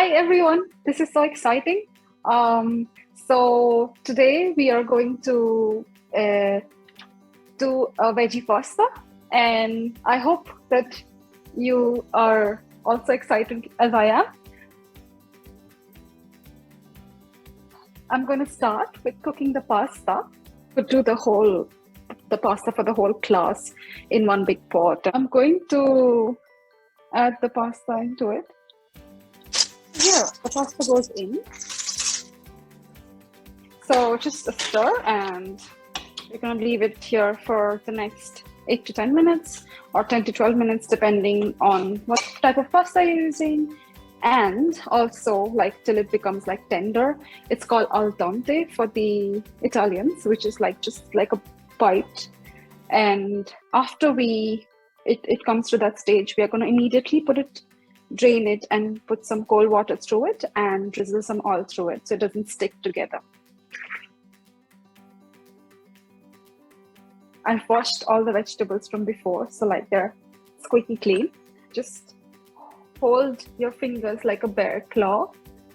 Hi everyone, this is so exciting. So today we are going to uh, do a veggie pasta, and I hope that you are also excited as I am. I'm going to start with cooking the pasta. To do the pasta for the whole class in one big pot. I'm going to add the pasta into it. Here, the pasta goes in. So just a stir, and we're going to leave it here for the next 8 to 10 minutes or 10 to 12 minutes, depending on what type of pasta you're using. And also like till it becomes like tender. It's called al dente for the Italians, which is like just like a bite. And after it comes to that stage, we are going to immediately drain it and put some cold water through it and drizzle some oil through it so it doesn't stick together. I've washed all the vegetables from before, so like they're squeaky clean. Just hold your fingers like a bear claw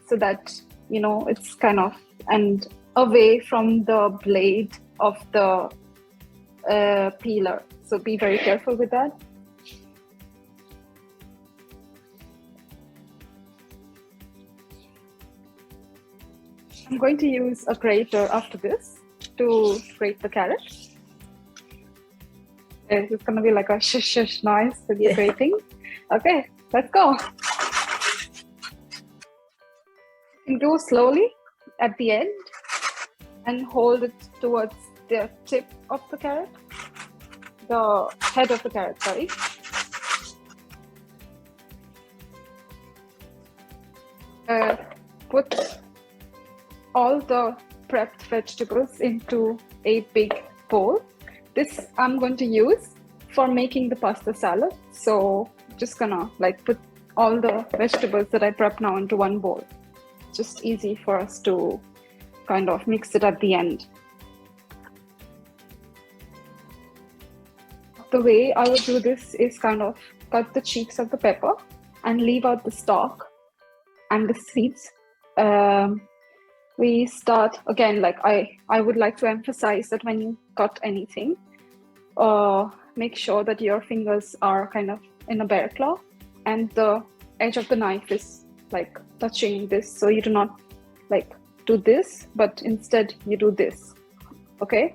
so that, it's kind of, and away from the blade of the peeler. So be very careful with that. I'm going to use a grater after this to grate the carrot. It's going to be like a shush shush noise with the grating. Okay, let's go. You can do slowly at the end and hold it towards the tip of the carrot, the head of the carrot, sorry. Put all the prepped vegetables into a big bowl. This I'm going to use for making the pasta salad. So just gonna like put all the vegetables that I prep now into one bowl. Just easy for us to kind of mix it at the end. The way I would do this is kind of cut the cheeks of the pepper and leave out the stalk and the seeds. We start again, like I would like to emphasize that when you cut anything, make sure that your fingers are kind of in a bear claw and the edge of the knife is like touching this, so you do not like do this, but instead you do this. Okay.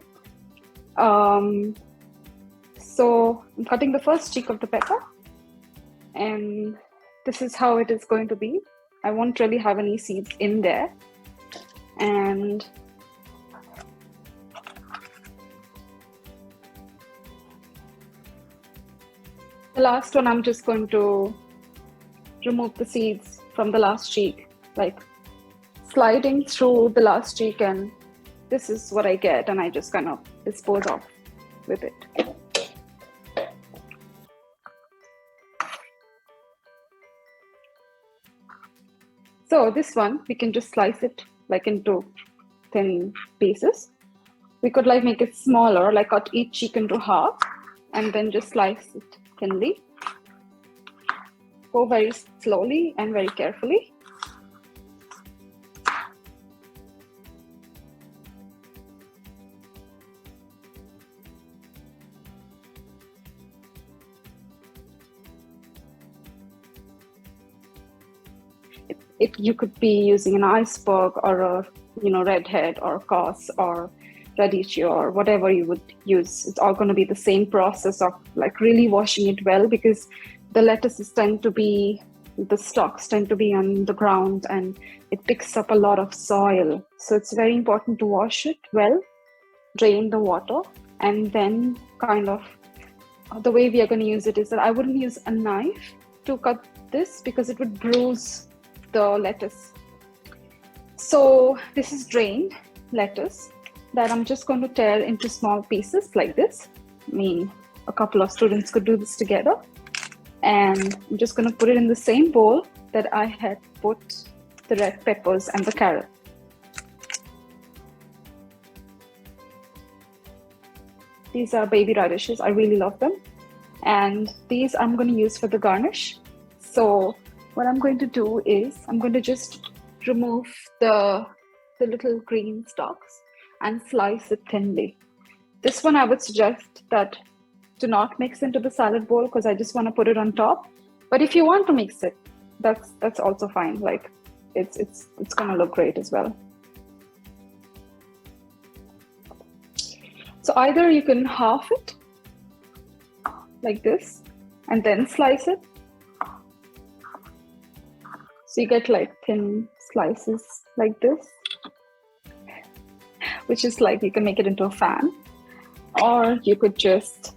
So I'm cutting the first cheek of the pepper, and this is how it is going to be. I won't really have any seeds in there. And the last one, I'm just going to remove the seeds from the last cheek, like sliding through the last cheek, and this is what I get, and I just kind of dispose off with it. So this one, we can just slice it like into thin pieces. We could like make it smaller, like cut each cheek into half and then just slice it thinly. Go very slowly and very carefully. You could be using an iceberg or a redhead or cos or radicchio or whatever you would use. It's all going to be the same process of like really washing it well, because the lettuces the stalks tend to be on the ground and it picks up a lot of soil. So it's very important to wash it well, drain the water, and then kind of the way we are going to use it is that I wouldn't use a knife to cut this because it would bruise the lettuce. So this is drained lettuce that I'm just going to tear into small pieces like this. I mean, a couple of students could do this together. And I'm just going to put it in the same bowl that I had put the red peppers and the carrot. These are baby radishes. I really love them. And these I'm going to use for the garnish. So what I'm going to do is I'm going to just remove the little green stalks and slice it thinly. This one I would suggest that do not mix into the salad bowl because I just want to put it on top. But if you want to mix it, that's also fine. Like it's gonna look great as well. So either you can half it like this and then slice it. So you get like thin slices like this, which is like you can make it into a fan, or you could just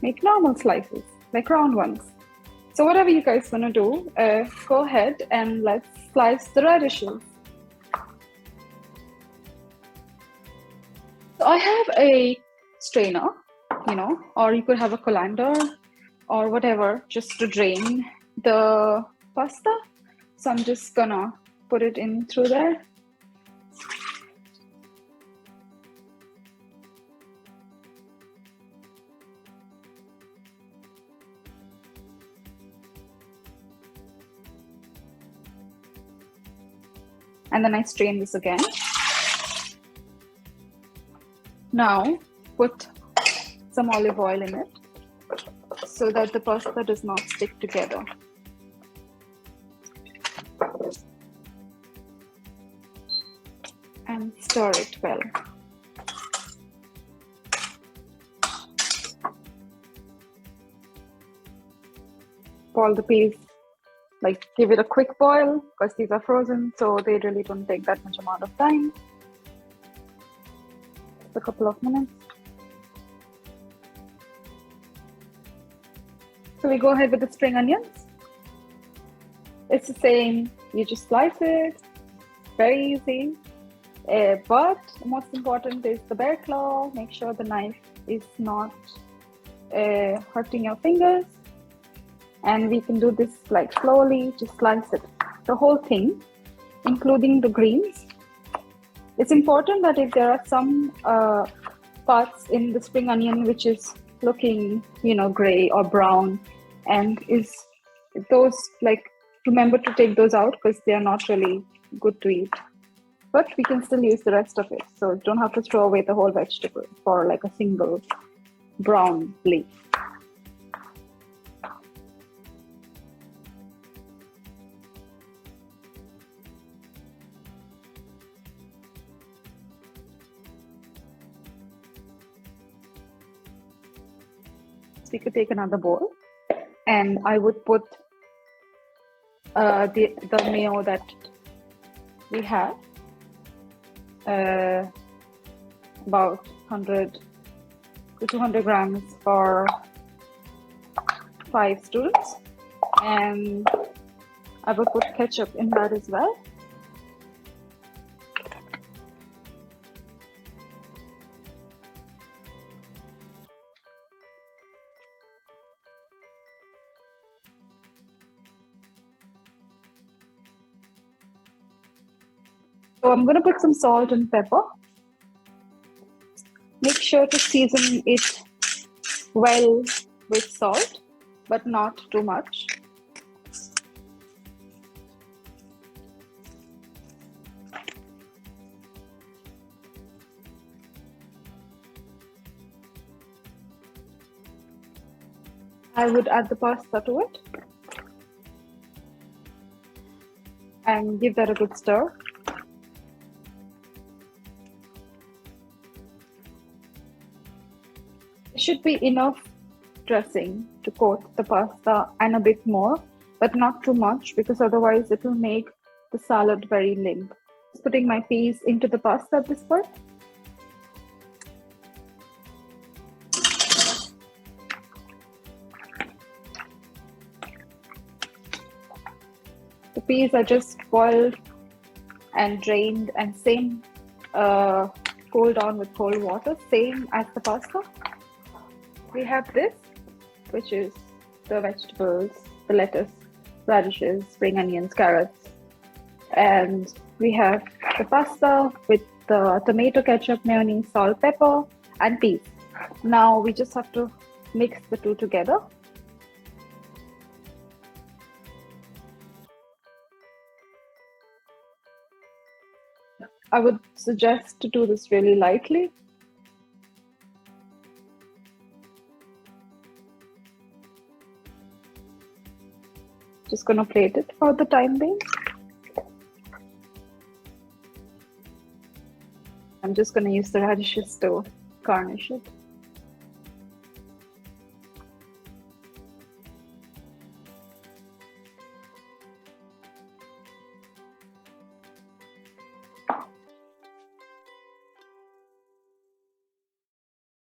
make normal slices, like round ones. So whatever you guys want to do, go ahead and let's slice the radishes. So I have a strainer, or you could have a colander or whatever, just to drain the pasta. So I'm just gonna put it in through there. And then I strain this again. Now put some olive oil in it so that the pasta does not stick together. And stir it well. Boil the peas, like give it a quick boil because these are frozen, so they really don't take that much amount of time. Just a couple of minutes. So we go ahead with the spring onions. It's the same, you just slice it, very easy. But the most important is the bear claw. Make sure the knife is not hurting your fingers. And we can do this like slowly, just slice it. The whole thing, including the greens. It's important that if there are some parts in the spring onion which is looking, gray or brown, and is those, like, remember to take those out because they are not really good to eat. But we can still use the rest of it. So don't have to throw away the whole vegetable for like a single brown leaf. We could take another bowl, and I would put the mayo that we have, about 100 to 200 grams for 5 students, and I would put ketchup in that as well. So I'm going to put some salt and pepper. Make sure to season it well with salt, but not too much. I would add the pasta to it and give that a good stir. There should be enough dressing to coat the pasta and a bit more, but not too much because otherwise it will make the salad very limp. Just putting my peas into the pasta at this point. The peas are just boiled and drained and cooled down with cold water, same as the pasta. We have this, which is the vegetables, the lettuce, radishes, spring onions, carrots. And we have the pasta with the tomato, ketchup, mayonnaise, salt, pepper, and peas. Now we just have to mix the two together. I would suggest to do this really lightly. Just gonna plate it for the time being. I'm just gonna use the radishes to garnish it.